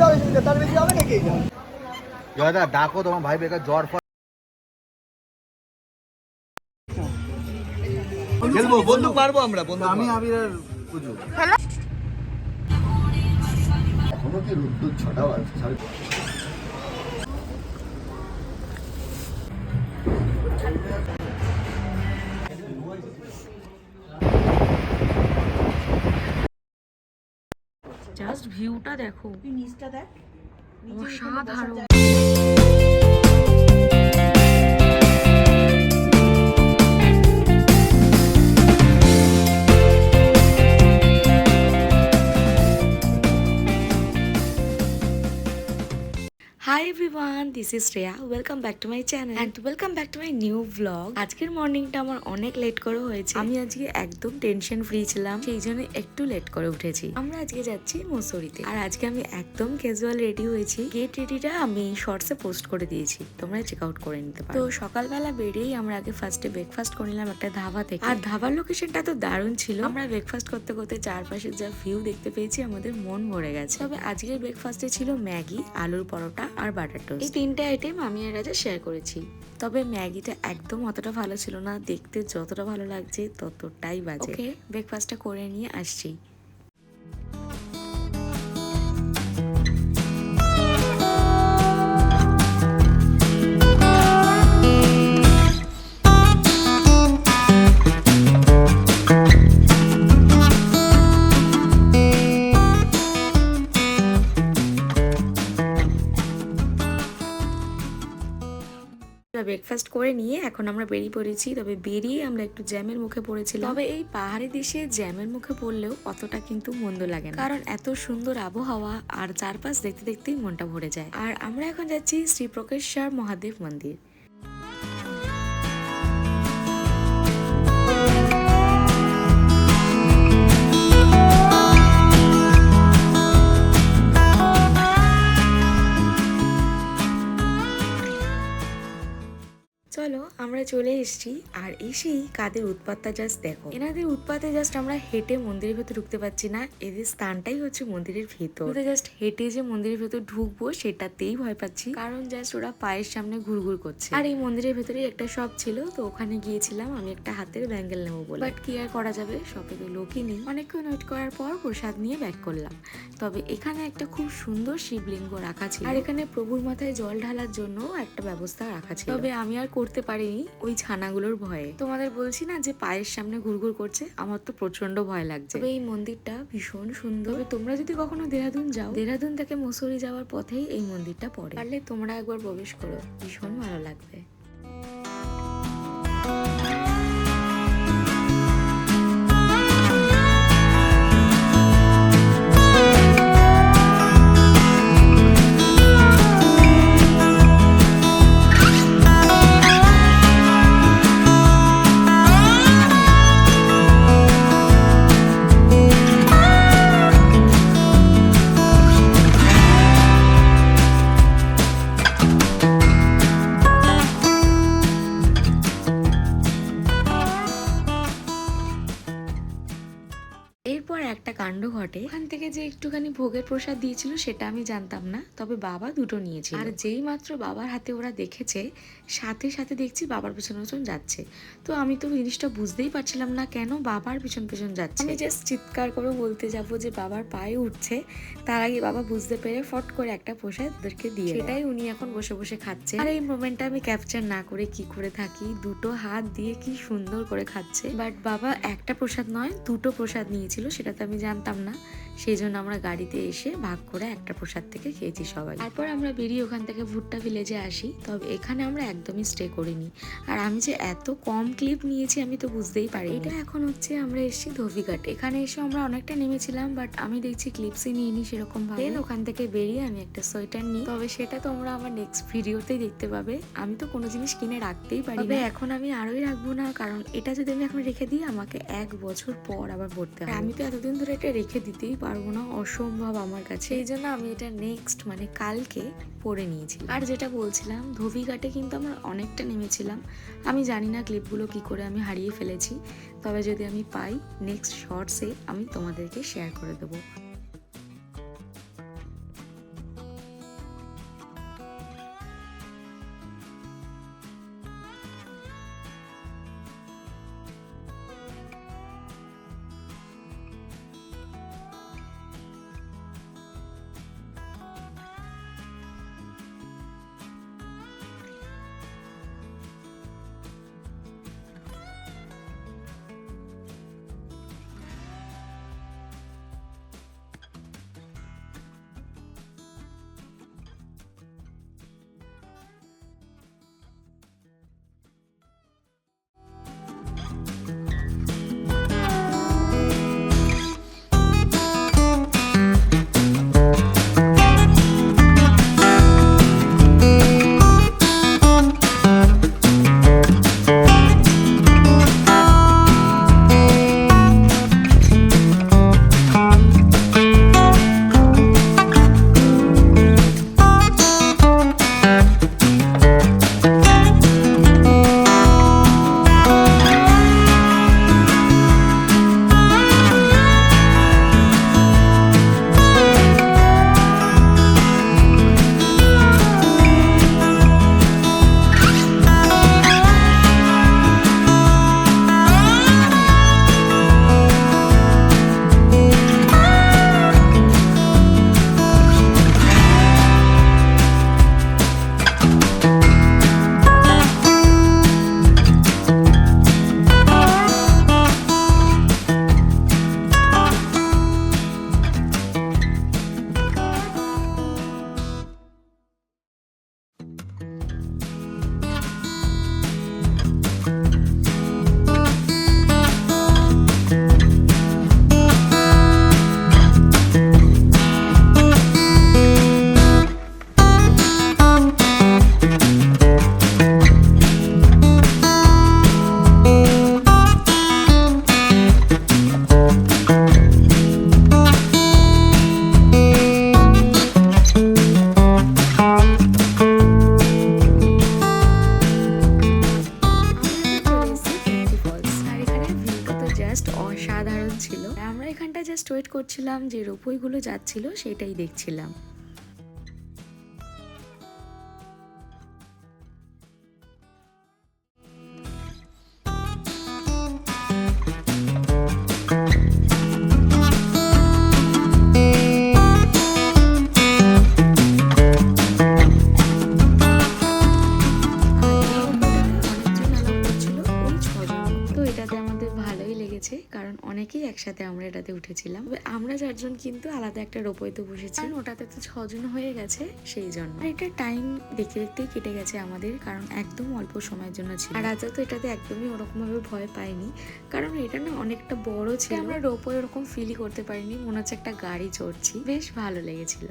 তার বেশি হবে নাকি? জয়দা ডাকো তোমার ভাই বেকার জ্বর খেলবো, বন্দুক মারবো আমরা, বন্দুক আমি মারবো। আবির আর পুজো এখনো কি রোদ্দুর 6টা বাজছে। জাস্ট ভিউটা দেখো, তুই নিচটা দেখ, অসাধারণ। Hi everyone, this is Shreya. Welcome back to my channel and welcome back to my new vlog. আজকের মর্নিংটা আমার অনেক লেট করে হয়েছে। আমি আজকে একদম টেনশন ফ্রি ছিলাম, সেই জন্য একটু লেট করে উঠেছি। আমরা আজকে যাচ্ছি মুসৌরিতে, আর আজকে আমি একদম ক্যাজুয়াল রেডি হয়েছি। গেট রেডিটা আমি শর্টসে পোস্ট করে দিয়েছি, তোমরা চেক আউট করে নিতে পারো। তো সকালবেলা বেরিয়েই আমরা আগে ফার্স্টে ব্রেকফাস্ট করে নিলাম একটা ধাবা থেকে, আর ধাবার লোকেশনটা তো দারুণ ছিল। আমরা ব্রেকফাস্ট করতে করতে চারপাশে যা ভিউ দেখতে পেয়েছি আমাদের মন ভরে গেছে। তবে আজকের ব্রেকফাস্টে ছিল ম্যাগি, আলুর পরোটা আর বাটার টোস্ট। এই তিনটে আইটেম আমি আর রাজা শেয়ার করেছি। তবে ম্যাগিটা একদম অতটা ভালো ছিল না, দেখতে যতটা ভালো লাগছে ততটাই বাজে। ওকে, ব্রেকফাস্টটা করে নিয়ে আসছি। ব্রেকফাস্ট করে নিয়ে এখন আমরা বেরিয়ে পড়েছি। তবে বেরিয়ে আমরা একটু জ্যামের মুখে পড়েছিলাম। তবে এই পাহাড়ি দেশে জ্যামের মুখে পড়লেও অতটা কিন্তু মন্দ লাগে না, কারণ এত সুন্দর আবহাওয়া আর চারপাশ দেখতে দেখতেই মনটা ভরে যায়। আর আমরা এখন যাচ্ছি শ্রী প্রকেশ্বর মহাদেব মন্দির। চলো আমরা চলে এসেছি, আর এসেই কাদের উৎপাতটা জাস্ট দেখো। এনাদের উৎপাতে জাস্ট আমরা হেঁটে মন্দিরের ভেতর ঢুকতে পারছি না। এদের স্থানটাই হচ্ছে মন্দিরের ভেতর। জাস্ট হেঁটে যে মন্দিরের ভেতর ঢুকবো সেটাতেই ভয় পাচ্ছি, কারণ জাস্ট ওরা পায়ের সামনে ঘুরঘুর করছে। আর এই মন্দিরের ভেতরে একটা শপ ছিল, তো ওখানে গিয়েছিলাম আমি একটা হাতের ব্যাঙ্গেল নেবো বলে। বাট কি আর করা যাবে, শপে তো লোকই নেই। অনেকক্ষণ ওয়েট করার পর প্রসাদ নিয়ে ব্যাক করলাম। তবে এখানে একটা খুব সুন্দর শিবলিঙ্গ রাখা ছিল, আর এখানে প্রভুর মাথায় জল ঢালার জন্য একটা ব্যবস্থা রাখা ছিল। তবে আমি আর করতে পারিনি ওই ছানাগুলোর ভয়ে। তোমাদের বলছি না যে পায়ের সামনে ঘুরঘুর করছে, আমার তো প্রচন্ড ভয় লাগছে। তবে এই মন্দিরটা ভীষণ সুন্দর। তোমরা যদি কখনো দেহরাদুন যাও, দেহরাদুন থেকে মুসৌরি যাওয়ার পথেই এই মন্দিরটা পড়ে। পারলে তোমরা একবার প্রবেশ করো, ভীষণ ভালো লাগবে। এরপর একটা কাণ্ড ঘটে। ওখান থেকে যে একটুখানি ভোগের প্রসাদ দিয়েছিল সেটা আমি জানতাম না, তবে বাবা দুটো নিয়েছিল। আর যেই মাত্র বাবার হাতে ওরা দেখেছে, সাথে সাথে দেখছি বাবার পেছন পেছন যাচ্ছে। তো আমি তো জিনিসটা বুঝতেই পারছিলাম না কেন বাবার পেছন পেছন যাচ্ছে। আমি জাস্ট চিৎকার করে বলতে যাবো যে বাবার পায়ে উঠছে, তার আগে বাবা বুঝতে পেরে ফট করে একটা প্রসাদ ওদেরকে দিয়ে, সেটাই উনি এখন বসে বসে খাচ্ছে। আর এই মোমেন্টটা আমি ক্যাপচার না করে কি করে থাকি, দুটো হাত দিয়ে কি সুন্দর করে খাচ্ছে। বাট বাবা একটা প্রসাদ নয়, দুটো প্রসাদ নিয়েছিল, সেটা তো আমি জানতাম না। সেই জন্য আমরা গাড়িতে এসে ভাগ করে একটা প্রসাদ থেকে খেয়েছি সবাই। তারপর আমরা বেরিয়ে ওখান থেকে ভুট্টা ভিলেজে আসি। তবে এখানে আমরা একদমই স্টে করিনি, আর আমি যে এত কম ক্লিপ নিয়েছি আমি তো বুঝতেই পারি। এটা এখন হচ্ছে আমরা এসেছি ধোবিঘাট। এখানে এসে আমরা অনেকটা নেমেছিলাম, বাট আমি দেখছি ক্লিপসই নিইনি সেরকম ভাবে। ওখান থেকে বেরিয়ে আমি একটা সোয়েটার নিই, তবে সেটা তোমরা আমার নেক্সট ভিডিওতেই দেখতে পাবে। আমি তো কোনো জিনিস কিনে রাখতেই পারি, তবে এখন আমি আরোই রাখবো না, কারণ এটা যদি আমি এখন রেখে দিই আমাকে 1 বছর পর আবার পড়তে হবে। আমি তো এতদিন ধরে এটা রেখে দিতেই পারবো না, অসম্ভব আমার কাছে। এই জন্য আমি এটা নেক্সট মানে কালকে পরে নিয়েছি। আর যেটা বলছিলাম, ধোবিঘাটে কিন্তু আমরা অনেকটা নেমেছিলাম। আমি জানি না ক্লিপগুলো কি করে আমি হারিয়ে ফেলেছি, তবে যদি আমি পাই নেক্সট শর্টসে আমি তোমাদেরকে শেয়ার করে দেবো। বসেছিলাম, যে রোপওয়েগুলো যাচ্ছিল সেটাই দেখছিলাম। কারণ অনেকেই একসাথে আমরা এটাতে উঠেছিলাম। আমরা 4 জন কিন্তু আলাদা একটা রোপওয়েতে বসেছি, কারণ ওটাতে তো 6 জন হয়ে গেছে সেই জন্য। আর এটা টাইম দেখতে দেখতেই কেটে গেছে আমাদের, কারণ একদম অল্প সময়ের জন্য ছিল। আর রাজা তো এটাতে একদমই ওরকম ভাবে ভয় পায়নি, কারণ এটা না অনেকটা বড় ছিল। আমরা রোপওয়ে ওরকম ফিলই করতে পারিনি, মনে হচ্ছে একটা গাড়ি চড়ছি। বেশ ভালো লেগেছিল।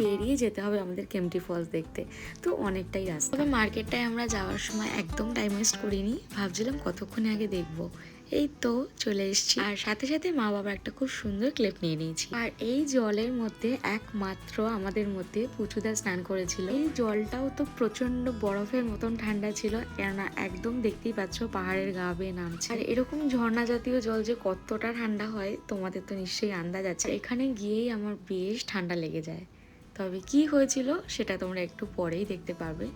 পেরিয়ে যেতে হবে আমাদের কেম্পটি ফলস দেখতে, তো অনেকটাই রাস্তা। তবে মার্কেটটায় আমরা যাওয়ার সময় একদম টাইম ওয়েস্ট করিনি, ভাবছিলাম কতক্ষণে আগে দেখবো। এই তো চলে এসেছি, আর সাথে সাথে মা বাবার একটা খুব সুন্দর ক্লিপ নিয়ে নিয়েছি। আর এই জলের মধ্যে একমাত্র আমাদের মধ্যে পুচুদা স্নান করেছিল। এই জলটাও তো প্রচন্ড বরফের মতন ঠান্ডা ছিল, কেননা একদম দেখতেই পাচ্ছ পাহাড়ের গা বেয়ে নামছে। আর এরকম ঝর্ণা জাতীয় জল যে কতটা ঠান্ডা হয় তোমাদের তো নিশ্চয়ই আন্দাজ আছে। এখানে গিয়েই আমার বেশ ঠান্ডা লেগে যায়। তবে কি হয়েছিল সেটা তোমরা একটু পরেই দেখতে পারবে।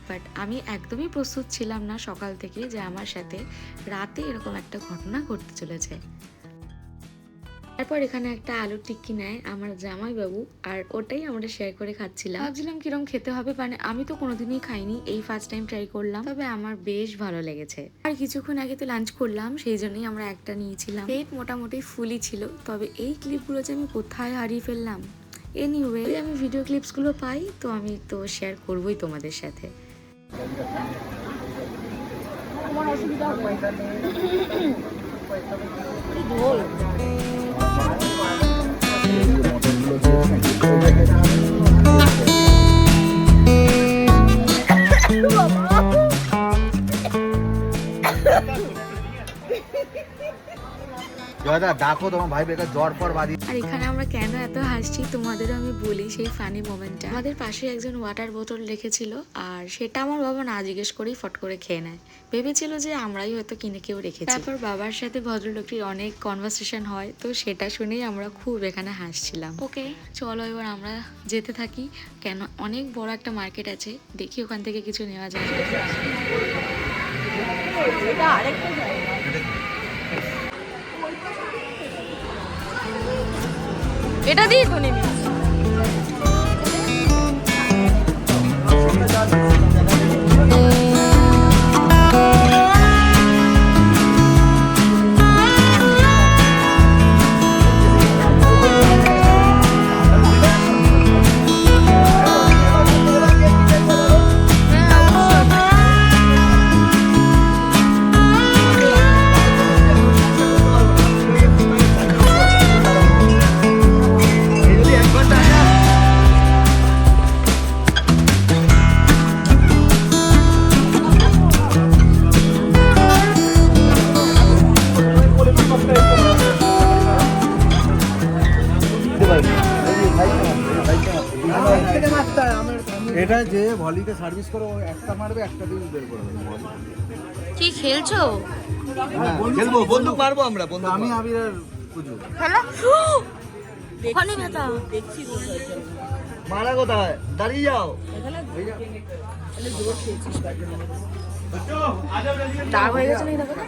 বাট আমি একদমই প্রস্তুত ছিলাম না সকাল থেকে যে আমার সাথে রাতে এরকম একটা ঘটনা ঘটতে চলেছে। তারপর এখানে একটা আলুর টিক্কি নেয় আমার জামাইবাবু, আর ওটাই আমরা শেয়ার করে খাচ্ছিলাম। ভাবছিলাম কিরম খেতে হবে, মানে আমি তো কোনোদিনই খাইনি, এই ফার্স্ট টাইম ট্রাই করলাম, তবে আমার বেশ ভালো লেগেছে। আর কিছুক্ষণ আগে তো লাঞ্চ করলাম, সেই জন্যই আমরা একটা নিয়েছিলাম। পেট মোটামুটি ফুলই ছিল। তবে এই ক্লিপগুলো যে আমি কোথায় হারিয়ে ফেললাম, এনিওয়ে আমি ভিডিও ক্লিপসগুলো পাই তো আমি তো শেয়ার করবই তোমাদের সাথে। আমার অসুবিধা হবে জয়দা ডাকো তোমার ভাই বেকার জ্বর পর বাদি। আর এখানে আমরা কেন এত হাসছি তোমাদেরও আমি বলি সেই ফানি মোমেন্টটা। আমাদের পাশে একজন ওয়াটার বোতল রেখেছিল, আর সেটা আমার বাবা না জিজ্ঞেস করেই ফট করে খেয়ে নেয়। ভেবেছিল যে আমরাই হয়তো কিনে কেউ রেখেছি। তারপর বাবার সাথে ভদ্রলোকটির অনেক কনভারসেশন হয়, তো সেটা শুনেই আমরা খুব এখানে হাসছিলাম। ওকে চলো এবার আমরা যেতে থাকি, কেন অনেক বড় একটা মার্কেট আছে, দেখি ওখান থেকে কিছু নেওয়া যায়। এটা দিয়ে তো নেবে। এটা যে ভলিতে সার্ভিস করে একটা মারবে একটা দিয়ে বের করে দেবে। কি খেলছো? খেলবো, বন্দুক মারবো আমরা, বন্দুক আমি মারবো। আবির আর পুজো খেলা ওখানে ব্যথা দেখছি। মারা কোথায়? দাঁড়িয়ে যাও। দাগ হয়ে গেছে নাকি দেখো না?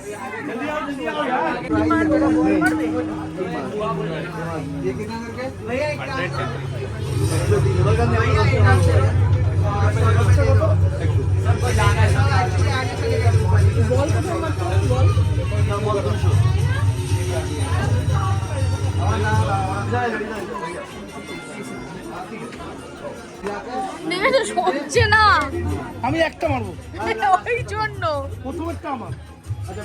বল কোথায় মারতে হবে? বল আমি একটা মারবো, ওই জন্য প্রথমেরটা আমার। আচ্ছা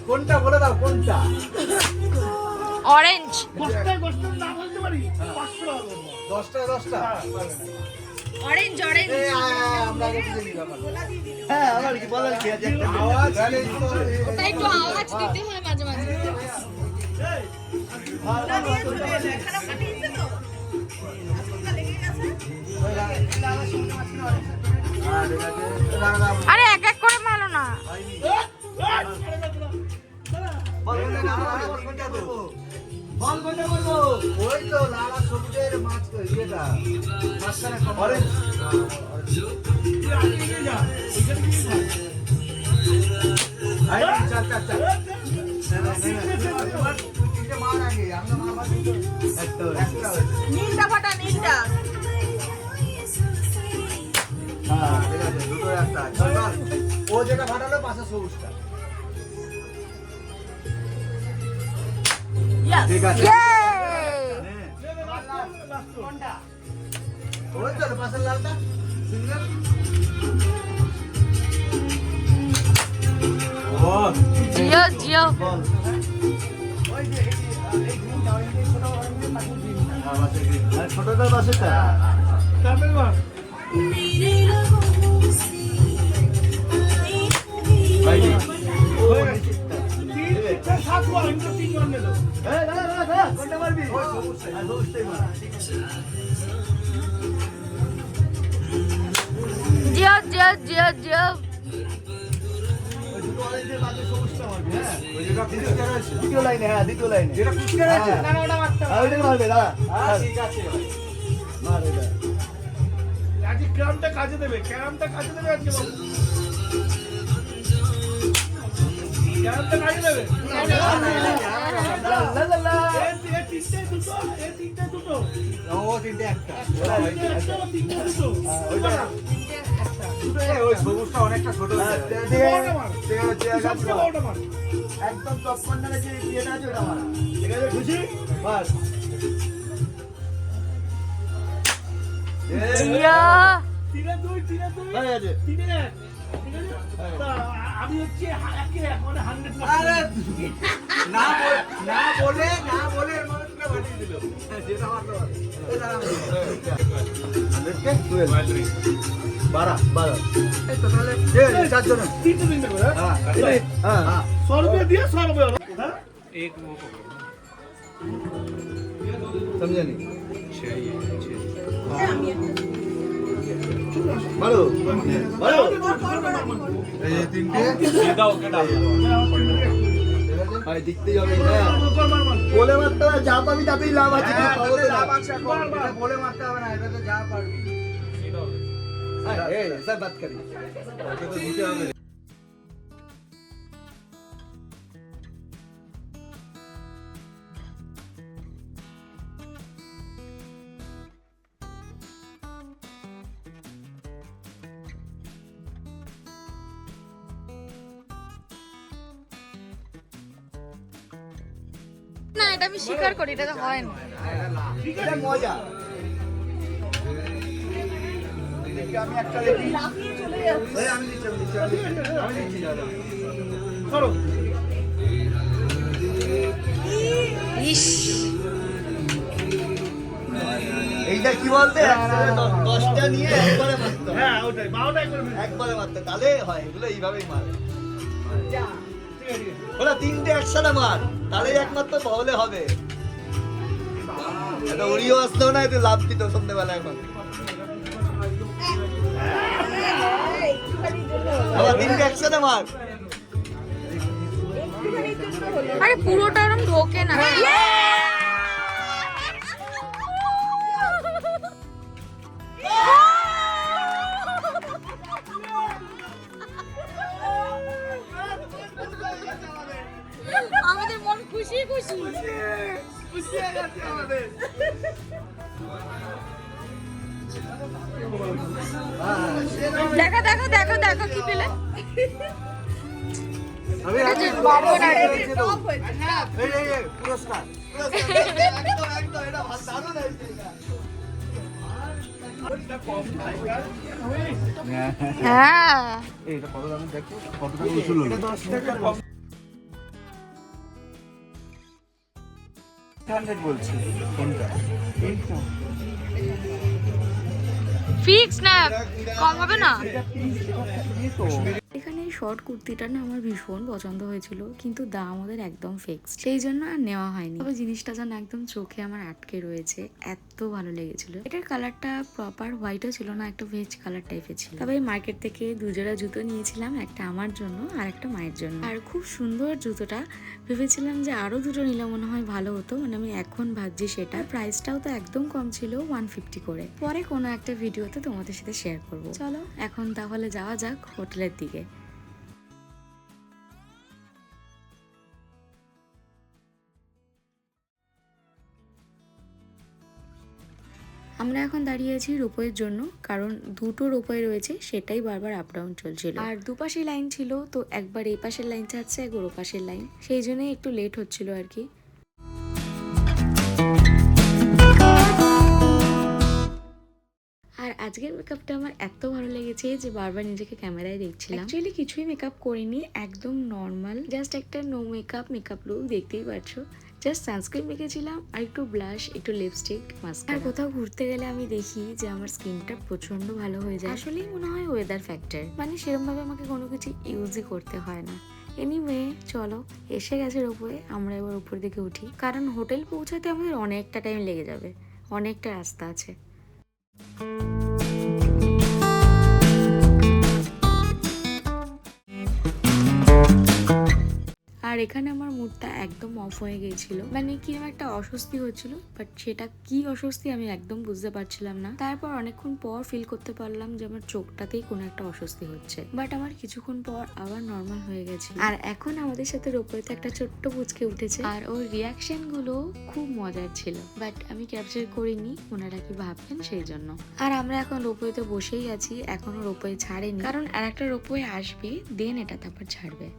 কোনটা বলে দাও, কোনটা? অরেঞ্জ। দশটার নাম বলতে পারি, 500 টাকা দেবো। 10টা অরেঞ্জ অরেঞ্জ। আমরা আগে বুঝে নিই ব্যাপার। হ্যাঁ, আমার কি বলার কি আছে? একটা আওয়াজ ওটা একটু আওয়াজ দিতে হয় মাঝে মাঝে। আরে এক এক করে মারো না। ওই তো লাল আর সবুজের মাছ, ইয়েটা মাঝখানে অরেঞ্জ। নীলটা ফাটা নীলটা। ও যেটা ফাটালো পাশে সবুজটা। ঠিক আছে। ওই তো পাশের লালটা সিঙ্গেল। জিও জিও। বল। ছোটটা পাশেটা। জিও জিও জিও জিও। দ্বিতীয় লাইনে, হ্যাঁ দ্বিতীয় লাইনে যেটা কুচকার আছে না ওটা মারতে হবে। ওইটা মারবে দাদা। ঠিক আছে মার এটা। আজকে ক্যারামটা কাজে দেবে, ক্যারামটা কাজে দেবে আজকে বাবু। ক্যারামটা কাজে দেবে। তিনটে দুটো। ও তিনটে একটা। তিনটে দুটো। ওই সবুজটা অনেকটা ছোট আছে। সবচেয়ে বড়টা মার। একদম টপ কর্নারে যে ইয়েটা আছে ওটা মারা। ঠিক আছে খুশি? বাস। জিও। 3-2, 3-2, হয়ে গেছে। 3-1। ঠিক আছে? তা আমি হচ্ছে একে এক মানে 100 আরে না বলে এর মানে তুলে বাড়িয়ে দিল। যেটা মারলো। দেখতে 12 এই তো তাহলে চারজন। তিনটে করে। হ্যাঁ হ্যাঁ 100 रुपए दिया 100 रुपए वाला। हाँ? समझा नहीं मारो এই তিনটে ভাই দেখতে যাবে না বলে মারতে হবে যা পাবি তাতেই লাভ আছে পাবলে লাভ আছে এটা বলে মারতে হবে না এটাতে যা পারবি এই সব বাত করি ওকে তো দিতে হবে না এটা আমি স্বীকার করি, এটা তো হয় না। এটা মজা আমি একটা দেখি আমি দিচ্ছি দাদা করো। ইস এইটা কি বলতে 10টা নিয়ে একবারে মারতে হ্যাঁ ওটাই 12টা একবারে মারতে তাহলে হয় এগুলো এইভাবেই মারে ওরা তিনটে একসাথে মার তাহলেই একমাত্র বলে হবে এটা উড়িও আসলেও না এতে লাভ দিত সন্ধ্যেবেলা এখন আবার তিনটে একসাথে মার আরে পুরোটা ওরম ঢোকে না। আমাদের মন খুশি খুশি। দেখো দেখো দেখো দেখো কি পেলে। পুরস্কার একদম এটা ভাত হ্যাঁ এটা কত দাম দেখো, কত টাকা উসুল হলো? 10 টাকা কম। 100 বলছি কোনটা? এইটা ফিক্স না, কম হবে না। এখানে এই শর্ট কুর্তিটা না আমার ভীষণ পছন্দ হয়েছিল, কিন্তু দাম ওদের একদম ফিক্স, সেই জন্য আর নেওয়া হয়নি। তবে জিনিসটা যেন একদম চোখে আমার আটকে রয়েছে, এত ভালো লেগেছিল। এটার কালারটা প্রপার হোয়াইটও ছিল না, একটা ভেজ কালার টাইপের ছিল। তবে মার্কেট থেকে দুজোড়া জুতো নিয়েছিলাম, একটা আমার জন্য আর একটা মায়ের জন্য। আর খুব সুন্দর জুতোটা, ভেবেছিলাম যে আরো দুটো নিলে মনে হয় ভালো হতো, মানে আমি এখন ভাবছি সেটা। প্রাইসটাও তো একদম কম ছিল, 150 করে। পরে কোনো একটা ভিডিওতে তোমাদের সাথে শেয়ার করব। চলো এখন তাহলে যাওয়া যাক হোটেলের দিকে। আমরা এখন দাঁড়িয়ে আছি রোপওয়ের জন্য, কারণ দুটো রোপওয়ে রয়েছে, সেটাই বারবার আপ ডাউন চলছিল। আর দুপাশে লাইন ছিল, তো একবার এই পাশের লাইন ছাড়ছে, একবার ও পাশের লাইন, সেই জন্যই একটু লেট হচ্ছিল আর কি। আর আজকের মেকআপটা আমার এত ভালো লেগেছে যে বারবার নিজেকে ক্যামেরায় দেখছিলাম। অ্যাকচুয়ালি কিছুই মেকআপ করিনি, একদম নর্মাল, জাস্ট একটা নো মেকআপ লুক, দেখতেই পাচ্ছো। জাস্ট সানস্ক্রিন মেখেছিলাম আর একটু ব্লাশ, একটু লিপস্টিক, মাস্কারা। আর কোথাও ঘুরতে গেলে আমি দেখি যে আমার স্কিনটা প্রচন্ড ভালো হয়ে যায়। আসলেই মনে হয় ওয়েদার ফ্যাক্টর, মানে সেরকম ভাবে আমাকে কোনো কিছু ইউজই করতে হয় না। এনিওয়ে চলো, এসে গেছে রোপওয়ে, আমরা এবার উপর দিকে উঠি, কারণ হোটেল পৌঁছাতে আমাদের অনেকটা টাইম লেগে যাবে, অনেকটা রাস্তা আছে। আর এখানে আমার মুডটা একদম অফ হয়ে গিয়েছিল, মানে কিরকম একটা অস্বস্তি হচ্ছিল, বাট সেটা কি অস্বস্তি আমি একদম বুঝতে পারছিলাম না। তারপর অনেকক্ষণ পর ফিল করতে পারলাম যে আমার চোখটাতেই কোনো একটা অস্বস্তি হচ্ছে, বাট আমার কিছুক্ষণ পর আবার নর্মাল হয়ে গেছে। আর এখন আমাদের সাথে রোপওয়েতে একটা ছোট্ট পুচকে উঠেছে, আর ওর রিয়াকশন গুলো খুব মজার ছিল, বাট আমি ক্যাপচার করিনি, ওনারা কি ভাববেন সেই জন্য। আর আমরা এখন রোপওয়েতে বসেই আছি, এখনো রোপওয়ে ছাড়েনি, কারণ আর একটা রোপওয়ে আসবে, দেন এটা তারপর ছাড়বে।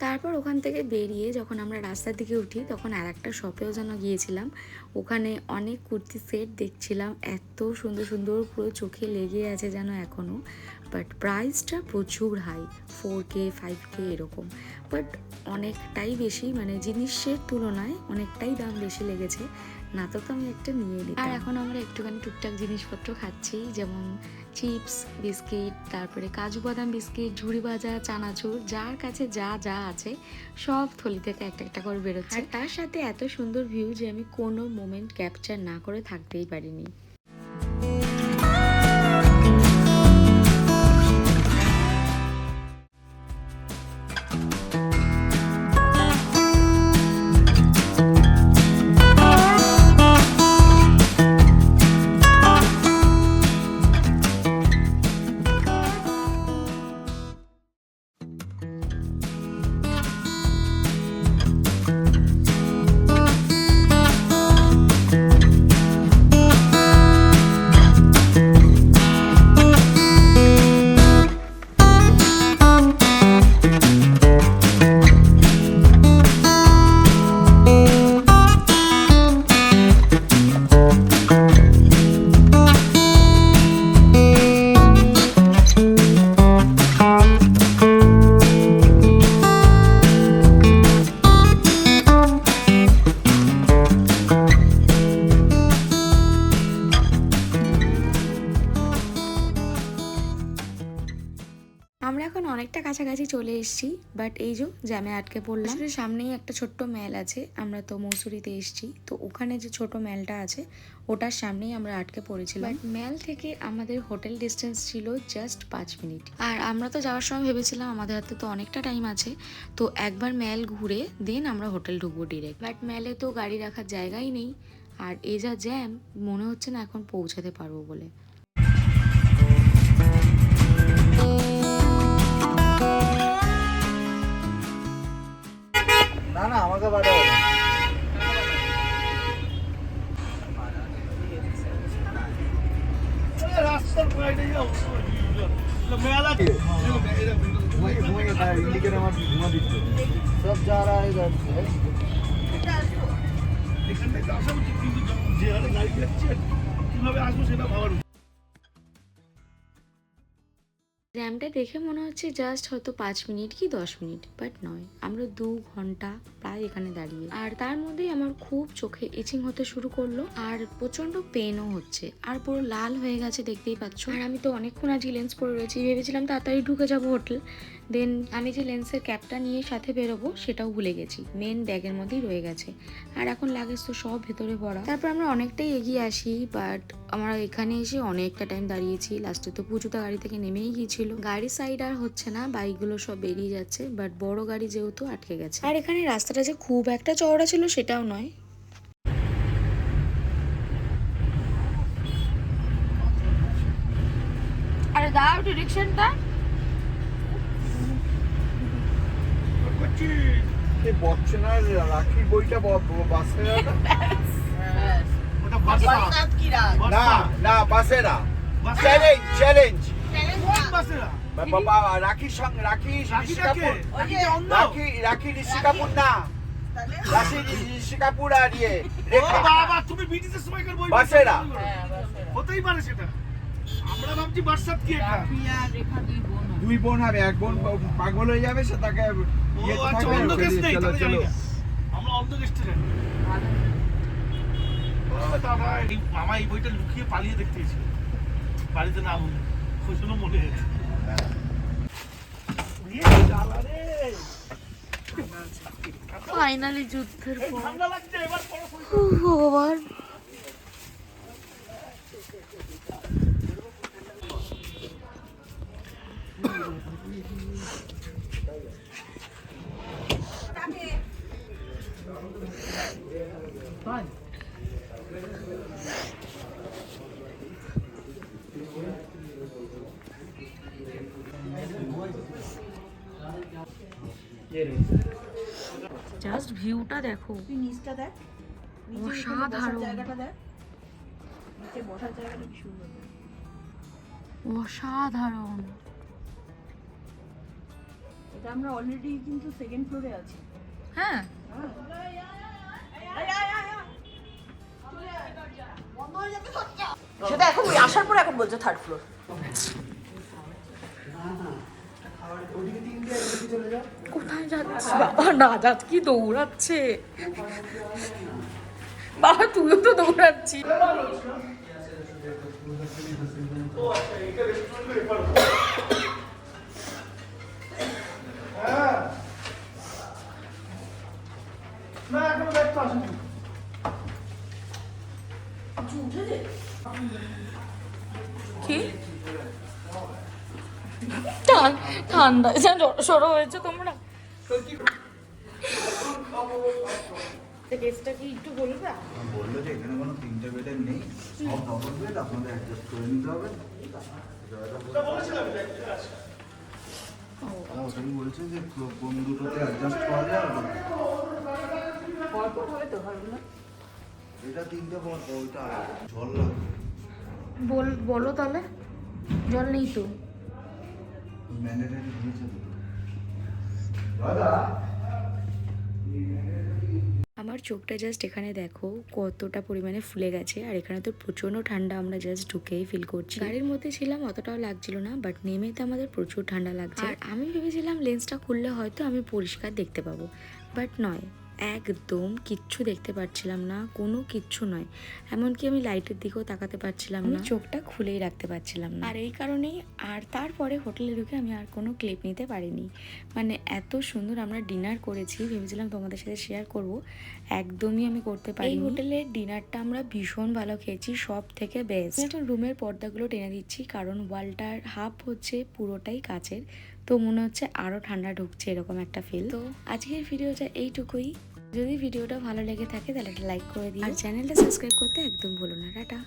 তারপর ওখান থেকে বেরিয়ে যখন আমরা রাস্তার দিকে উঠি, তখন আর একটা শপেও যেন গিয়েছিলাম, ওখানে অনেক কুর্তি সেট দেখছিলাম, এত সুন্দর সুন্দর, পুরো চোখে লেগে আছে যেন এখনও, বাট প্রাইসটা প্রচুর হাই, 4K 5K এরকম, বাট অনেকটাই বেশি, মানে জিনিসের তুলনায় অনেকটাই দাম বেশি লেগেছে, না তো আমি একটা নিয়ে নিই। আর এখন আমরা একটুখানি টুকটাক জিনিসপত্র খাচ্ছি, যেমন চিপস, বিস্কিট, তারপরে কাজু বাদাম বিস্কিট, ঝুড়ি ভাজা, চানাচুর, যার কাছে যা যা আছে সব থলি থেকে একটা একটা করে বেরোচ্ছে। আর তার সাথে এত সুন্দর ভিউ যে আমি কোনো মোমেন্ট ক্যাপচার না করে থাকতেই পারিনি। আমরা এখন অনেকটা কাছাকাছি চলে এসেছি, বাট এই যে জ্যামে আটকে পড়লাম। আসলে সামনেই একটা ছোট্ট মেল আছে, আমরা তো মসুরিতে এসেছি, তো ওখানে যে ছোট মেলটা আছে ওটার সামনেই আমরা আটকে পড়েছিলাম। বাট মেল থেকে আমাদের হোটেল ডিস্টেন্স ছিল জাস্ট 5 মিনিট। আর আমরা তো যাওয়ার সময় ভেবেছিলাম আমাদের হাতে তো অনেকটা টাইম আছে, তো একবার মেল ঘুরে দেন আমরা হোটেল ঢুকবো ডিরেক্ট। বাট মেলে তো গাড়ি রাখার জায়গাই নেই, আর এই যা জ্যাম, মনে হচ্ছে না এখন পৌঁছাতে পারবো বলে। না না, আমাকে পাঠাবো না। রাস্তার বাইরে যাও মেলা इंडिकेटर আমার ধোঁয়া দিচ্ছে, সব যা রা है इधर से। এখান থেকে আসা উচিত, কিন্তু যে হারে গাড়ি যাচ্ছে কিভাবে আসবো সেটা ভাবার উচিত। জ্যামটা দেখে মনে হচ্ছে জাস্ট হয়তো 5 মিনিট কি 10 মিনিট, বাট নয়, আমরা 2 ঘন্টা প্রায় এখানে দাঁড়িয়ে। আর তার মধ্যেই আমার খুব চোখে ইচিং হতে শুরু করলো, আর প্রচন্ড পেনও হচ্ছে, আর পুরো লাল হয়ে গেছে দেখতেই পাচ্ছ। আর আমি তো অনেকক্ষণ আজকে লেন্স পরে রয়েছি, ভেবেছিলাম তাড়াতাড়ি ঢুকে যাবো হোটেল, দেন আমি যে লেন্সের ক্যাপটা নিয়ে সাথে বেরোবো সেটাও ভুলে গেছি, মেন ব্যাগের মধ্যেই রয়ে গেছে। আর এখন লাগেজ তো সব ভেতরে ভরা। তারপর আমরা অনেকটাই এগিয়ে আসি, বাট আমরা এখানে এসে অনেকটা টাইম দাঁড়িয়েছি। লাস্টে তো পুজোটা গাড়ি থেকে নেমেই গিয়েছিল, গাড়ি সাইড আর হচ্ছে না, বাইকগুলো সব বেরিয়ে যাচ্ছে, বাট বড় গাড়ি যেহেতু আটকে গেছে। আর এখানে রাস্তাটা যে খুব একটা চওড়া ছিল সেটাও নয়। আরে দাও ডিরেকশনটা। এই বচ্চনার রাখির বইটা বাসে ওটা বাসা না না বাসেরা বাসেরা। চ্যালেঞ্জ চ্যালেঞ্জ কোন বাসেরা? বাবা রাখির সঙ্গে রাখি ঋষি রাখিটাকে কাপুর অন্ধ। রাখি ঋষি কাপুর না রাখি ঋষি কাপুর আর ইয়ে ও রেখা বাবা, তুমি ব্রিটিশের সময়কার বই বাসেরা। হতেই পারে সেটা। আমরা ভাবছি বারসাত কি এটা? দুই বোন হবে, এক বোন পাগল হয়ে যাবে, সে তাকে ও ইয়েতে আচ্ছা, থাকবে, অন্ধ কেস নেই, চলো তাহলে জানি চলো না। আমরা অন্ধ কেসটা জানি। ও দাদা, এই মামা এই বইটা লুকিয়ে পালিয়ে দেখতে এসেছিল, বাড়িতে না বলে, ওই জন্য মনে হয়েছে। ইয়ে, জ্বালা রে। ফাইনালি যুদ্ধের পর ঠান্ডা লাগছে, এবার পড়াশোনা ভগবান। জাস্ট ভিউটা দেখো, তুই নিচটা দেখ, নিচে অসাধারণ। বসার জায়গাটা দেখ, নিচে বসার জায়গাটা কি সুন্দর। অসাধারণ। এটা আমরা অলরেডি কিন্তু সেকেন্ড ফ্লোরে আছি। হ্যাঁ, সেটা এখন ওই আসার পর এখন বলছে থার্ড ফ্লোর। কোথায় যাচ্ছি বাবা? নাজাত কি দৌড়াচ্ছে বাবা, তুইও তো দৌড়াচ্ছিস। না, এখনো ব্যাগ তো আসেনি। কি ঠান্ডা সরো হয়েছে তোমরা? কেসটা কি একটু বলবে? বললো যে এখানে কোনো তিনটে বেডের নেই, সব ডবল বেড, আপনাদের অ্যাডজাস্ট করে নিতে হবে। ওটাই বলছে যে কোন দুটোতে অ্যাডজাস্ট করা যায়। এটা তিনটে বল, ওইটা জল লাগবে। বলো তাহলে, জল নেই তো? ম্যান্ডেটরি দিয়েছে দাদা। আমার চোখটা জাস্ট এখানে দেখো কতটা পরিমাণে ফুলে গেছে, আর এখানে তো প্রচন্ড ঠান্ডা, আমরা জাস্ট ঢুকেই ফিল করছি। গাড়ির মধ্যে ছিলাম অতটাও লাগছিল না, বাট নেমে তো আমাদের প্রচুর ঠান্ডা লাগছে। আর আমি ভেবেছিলাম লেন্সটা খুললে হয়তো আমি পরিষ্কার দেখতে পাবো, বাট নয়, একদম কিচ্ছু দেখতে পাচ্ছিলাম না, কোনো কিচ্ছু নয়। এমনকি আমি লাইটের দিকেও তাকাতে পারছিলাম না, চোখটা খুলেই রাখতে পারছিলাম না। আর এই কারণেই আর তারপরে হোটেলে ঢুকে আমি আর কোনো ক্লিপ নিতে পারিনি। মানে এত সুন্দর আমরা ডিনার করেছি, ভেবেছিলাম তোমাদের সাথে শেয়ার করব, একদমই আমি করতে পারি। এই হোটেলের ডিনারটা আমরা ভীষণ ভালো খেয়েছি, সব থেকে বেস্ট। একটা রুমের পর্দাগুলো টেনে দিচ্ছি কারণ ওয়ালটার হাফ হচ্ছে পুরোটাই কাচের, তো মনে হচ্ছে আরও ঠান্ডা ঢুকছে এরকম একটা ফিল। তো আজকের ভিডিওটা এইটুকুই। যদি ভিডিওটা ভালো লেগে থাকে তাহলে একটা লাইক করে দিও আর চ্যানেলটা সাবস্ক্রাইব করতে একদম ভুলো না। টাটা।